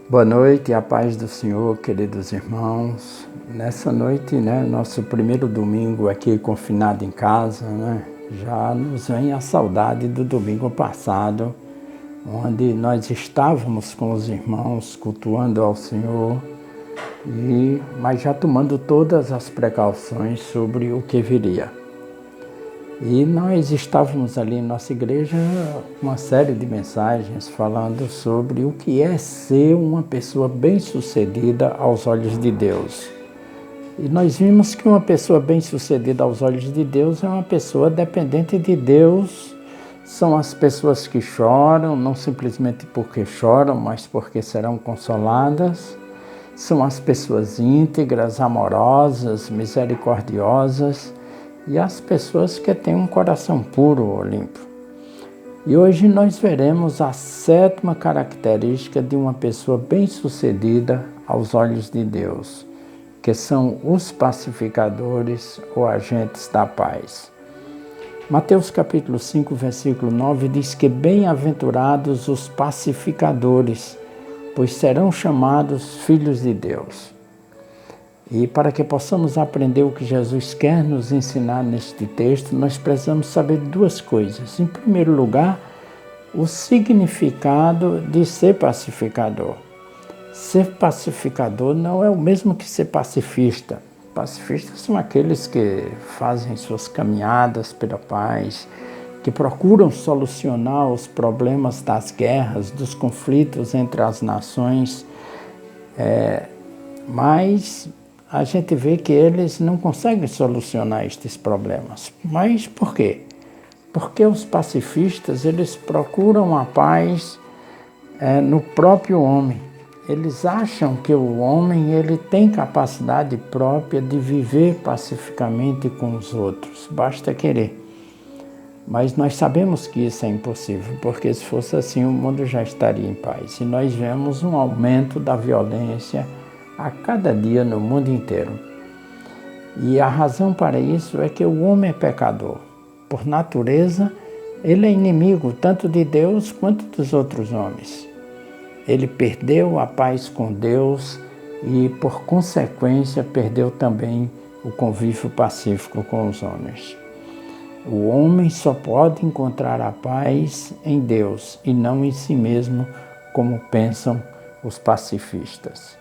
Boa noite e a paz do Senhor, queridos irmãos. Nessa noite, nosso primeiro domingo aqui confinado em casa, já nos vem a saudade do domingo passado, onde nós estávamos com os irmãos cultuando ao Senhor, mas já tomando todas as precauções sobre o que viria. E nós estávamos ali em nossa igreja, uma série de mensagens falando sobre o que é ser uma pessoa bem-sucedida aos olhos de Deus. E nós vimos que uma pessoa bem-sucedida aos olhos de Deus é uma pessoa dependente de Deus. São as pessoas que choram, não simplesmente porque choram, mas porque serão consoladas. São as pessoas íntegras, amorosas, misericordiosas, e as pessoas que têm um coração puro ou limpo. E hoje nós veremos a sétima característica de uma pessoa bem-sucedida aos olhos de Deus, que são os pacificadores ou agentes da paz. Mateus capítulo 5, versículo 9 diz que bem-aventurados os pacificadores, pois serão chamados filhos de Deus. E para que possamos aprender o que Jesus quer nos ensinar neste texto, nós precisamos saber duas coisas. Em primeiro lugar, o significado de ser pacificador. Ser pacificador não é o mesmo que ser pacifista. Pacifistas são aqueles que fazem suas caminhadas pela paz, que procuram solucionar os problemas das guerras, dos conflitos entre as nações, mas a gente vê que eles não conseguem solucionar estes problemas. Mas por quê? Porque os pacifistas, eles procuram a paz no próprio homem. Eles acham que o homem ele tem capacidade própria de viver pacificamente com os outros. Basta querer. Mas nós sabemos que isso é impossível, porque se fosse assim o mundo já estaria em paz. E nós vemos um aumento da violência a cada dia no mundo inteiro. E a razão para isso é que o homem é pecador. Por natureza, ele é inimigo tanto de Deus quanto dos outros homens. Ele perdeu a paz com Deus e, por consequência, perdeu também o convívio pacífico com os homens. O homem só pode encontrar a paz em Deus e não em si mesmo, como pensam os pacifistas.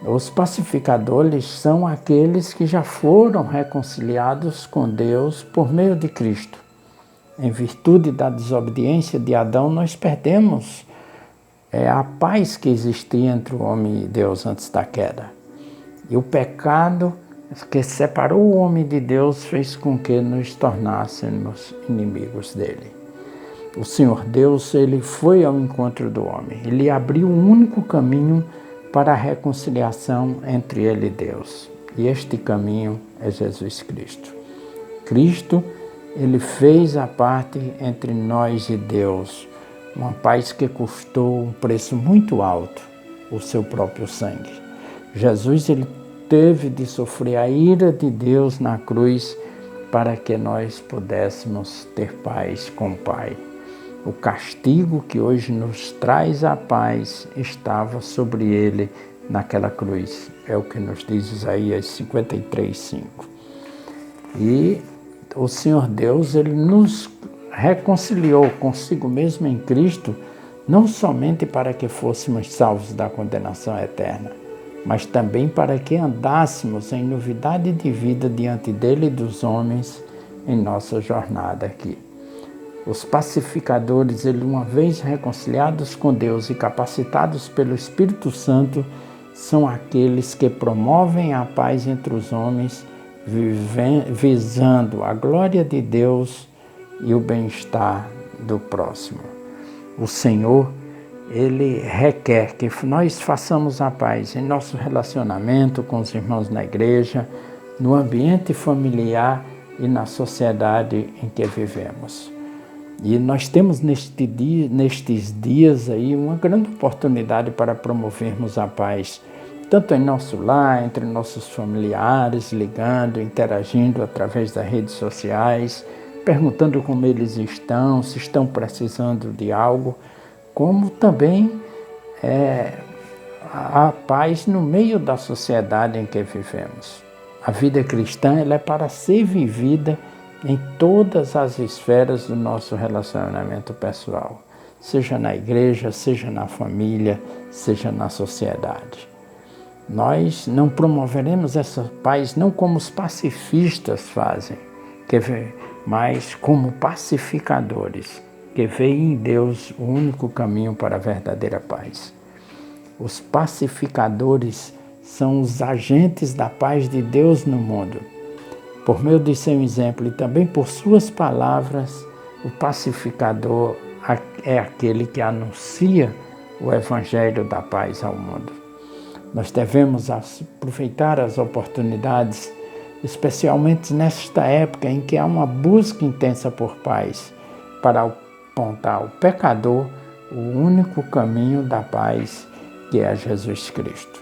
Os pacificadores são aqueles que já foram reconciliados com Deus por meio de Cristo. Em virtude da desobediência de Adão, nós perdemos a paz que existia entre o homem e Deus antes da queda. E o pecado que separou o homem de Deus fez com que nos tornássemos inimigos dele. O Senhor Deus, ele foi ao encontro do homem. Ele abriu um único caminho para a reconciliação entre ele e Deus. E este caminho é Jesus Cristo. Cristo, ele fez a parte entre nós e Deus, uma paz que custou um preço muito alto, o seu próprio sangue. Jesus, ele teve de sofrer a ira de Deus na cruz para que nós pudéssemos ter paz com o Pai. O castigo que hoje nos traz a paz estava sobre ele naquela cruz. É o que nos diz Isaías 53:5. E o Senhor Deus, ele nos reconciliou consigo mesmo em Cristo, não somente para que fôssemos salvos da condenação eterna, mas também para que andássemos em novidade de vida diante dele e dos homens em nossa jornada aqui. Os pacificadores, uma vez reconciliados com Deus e capacitados pelo Espírito Santo, são aqueles que promovem a paz entre os homens, visando a glória de Deus e o bem-estar do próximo. O Senhor, ele requer que nós façamos a paz em nosso relacionamento com os irmãos na igreja, no ambiente familiar e na sociedade em que vivemos. E nós temos nestes dias aí uma grande oportunidade para promovermos a paz, tanto em nosso lar, entre nossos familiares, ligando, interagindo através das redes sociais, perguntando como eles estão, se estão precisando de algo, como também a paz no meio da sociedade em que vivemos. A vida cristã ela é para ser vivida em todas as esferas do nosso relacionamento pessoal, seja na igreja, seja na família, seja na sociedade. Nós não promoveremos essa paz não como os pacifistas fazem, mas como pacificadores, que veem em Deus o único caminho para a verdadeira paz. Os pacificadores são os agentes da paz de Deus no mundo. Por meio de seu exemplo e também por suas palavras, o pacificador é aquele que anuncia o evangelho da paz ao mundo. Nós devemos aproveitar as oportunidades, especialmente nesta época em que há uma busca intensa por paz, para apontar ao pecador o único caminho da paz, que é Jesus Cristo.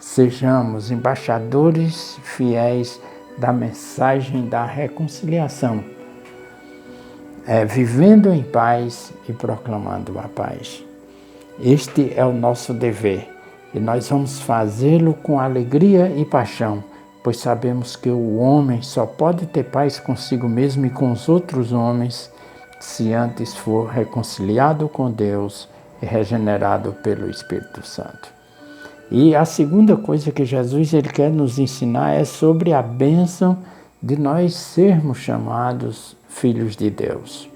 Sejamos embaixadores fiéis da mensagem da reconciliação, vivendo em paz e proclamando a paz. Este é o nosso dever e nós vamos fazê-lo com alegria e paixão, pois sabemos que o homem só pode ter paz consigo mesmo e com os outros homens se antes for reconciliado com Deus e regenerado pelo Espírito Santo. E a segunda coisa que Jesus ele quer nos ensinar é sobre a bênção de nós sermos chamados filhos de Deus.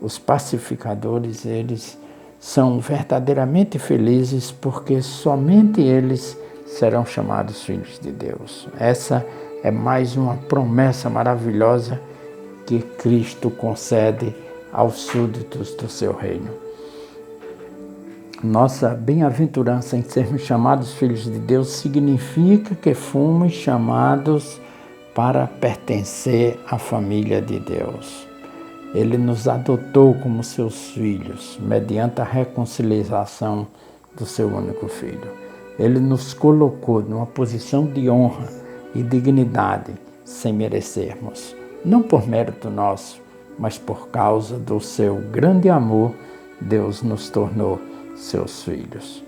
Os pacificadores, eles são verdadeiramente felizes porque somente eles serão chamados filhos de Deus. Essa é mais uma promessa maravilhosa que Cristo concede aos súditos do seu reino. Nossa bem-aventurança em sermos chamados filhos de Deus significa que fomos chamados para pertencer à família de Deus. Ele nos adotou como seus filhos, mediante a reconciliação do seu único Filho. Ele nos colocou numa posição de honra e dignidade, sem merecermos, não por mérito nosso, mas por causa do seu grande amor, Deus nos tornou seus filhos.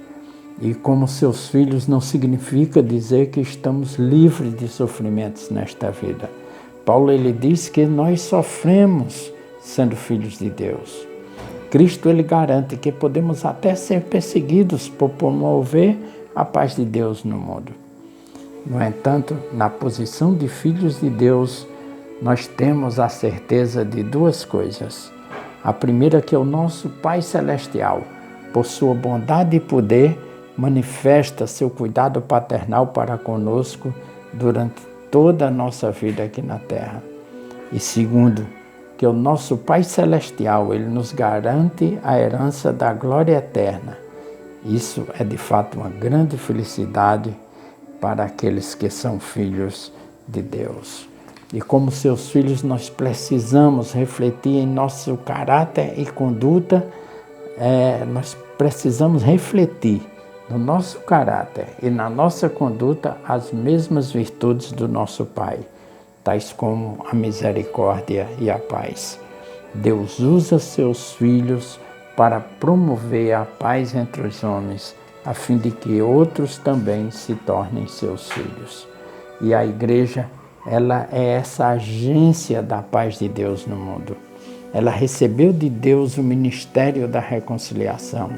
E como seus filhos não significa dizer que estamos livres de sofrimentos nesta vida. Paulo ele diz que nós sofremos sendo filhos de Deus. Cristo ele garante que podemos até ser perseguidos por promover a paz de Deus no mundo. No entanto, na posição de filhos de Deus, nós temos a certeza de duas coisas. A primeira é que o nosso Pai Celestial, por sua bondade e poder, manifesta seu cuidado paternal para conosco durante toda a nossa vida aqui na terra. E segundo, que o nosso Pai Celestial, ele nos garante a herança da glória eterna. Isso é de fato uma grande felicidade para aqueles que são filhos de Deus. E como seus filhos, nós precisamos refletir em nosso caráter e conduta, nós precisamos refletir no nosso caráter e na nossa conduta as mesmas virtudes do nosso Pai, tais como a misericórdia e a paz. Deus usa seus filhos para promover a paz entre os homens, a fim de que outros também se tornem seus filhos. E a igreja, ela é essa agência da paz de Deus no mundo. Ela recebeu de Deus o ministério da reconciliação,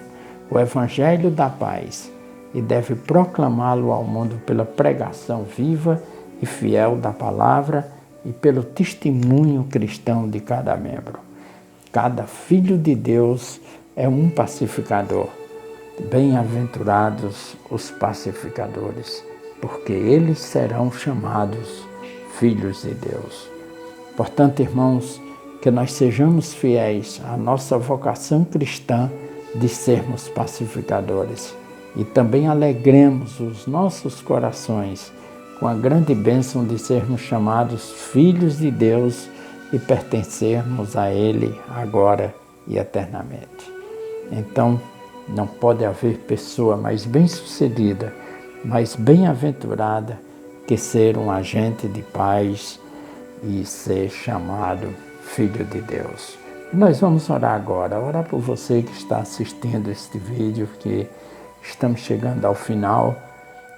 o evangelho da paz, e deve proclamá-lo ao mundo pela pregação viva e fiel da palavra e pelo testemunho cristão de cada membro. Cada filho de Deus é um pacificador. Bem-aventurados os pacificadores, porque eles serão chamados filhos de Deus. Portanto, irmãos, que nós sejamos fiéis à nossa vocação cristã de sermos pacificadores e também alegremos os nossos corações com a grande bênção de sermos chamados filhos de Deus e pertencermos a Ele agora e eternamente. Então, não pode haver pessoa mais bem-sucedida, mais bem-aventurada que ser um agente de paz e ser chamado filho de Deus. Nós vamos orar agora, orar por você que está assistindo este vídeo, que estamos chegando ao final,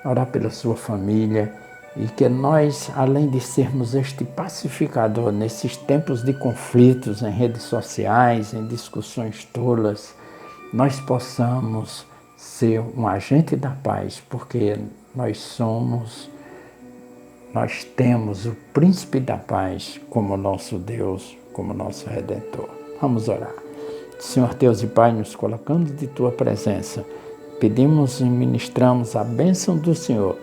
orar pela sua família e que nós, além de sermos este pacificador nesses tempos de conflitos em redes sociais, em discussões tolas, nós possamos ser um agente da paz, porque nós temos o príncipe da paz como nosso Deus, como nosso Redentor. Vamos orar. Senhor Deus e Pai, nos colocamos de Tua presença, pedimos e ministramos a bênção do Senhor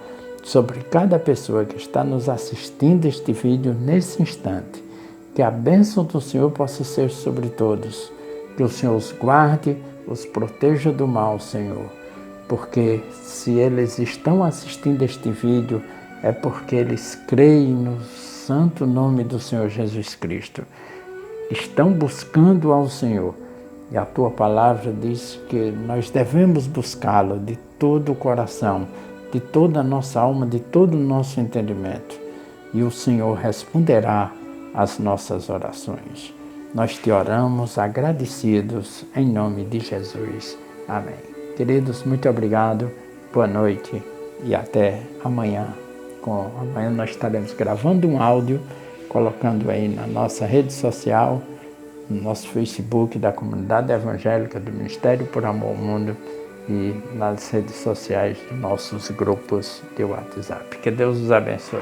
sobre cada pessoa que está nos assistindo este vídeo nesse instante. Que a bênção do Senhor possa ser sobre todos. Que o Senhor os guarde, os proteja do mal, Senhor. Porque se eles estão assistindo este vídeo, é porque eles creem no santo nome do Senhor Jesus Cristo. Estão buscando ao Senhor. E a Tua palavra diz que nós devemos buscá-lo de todo o coração, de toda a nossa alma, de todo o nosso entendimento. E o Senhor responderá às nossas orações. Nós te oramos agradecidos em nome de Jesus. Amém. Queridos, muito obrigado, boa noite e até amanhã. Amanhã nós estaremos gravando um áudio, colocando aí na nossa rede social, no nosso Facebook da Comunidade Evangélica do Ministério por Amor ao Mundo e nas redes sociais dos nossos grupos de WhatsApp. Que Deus os abençoe.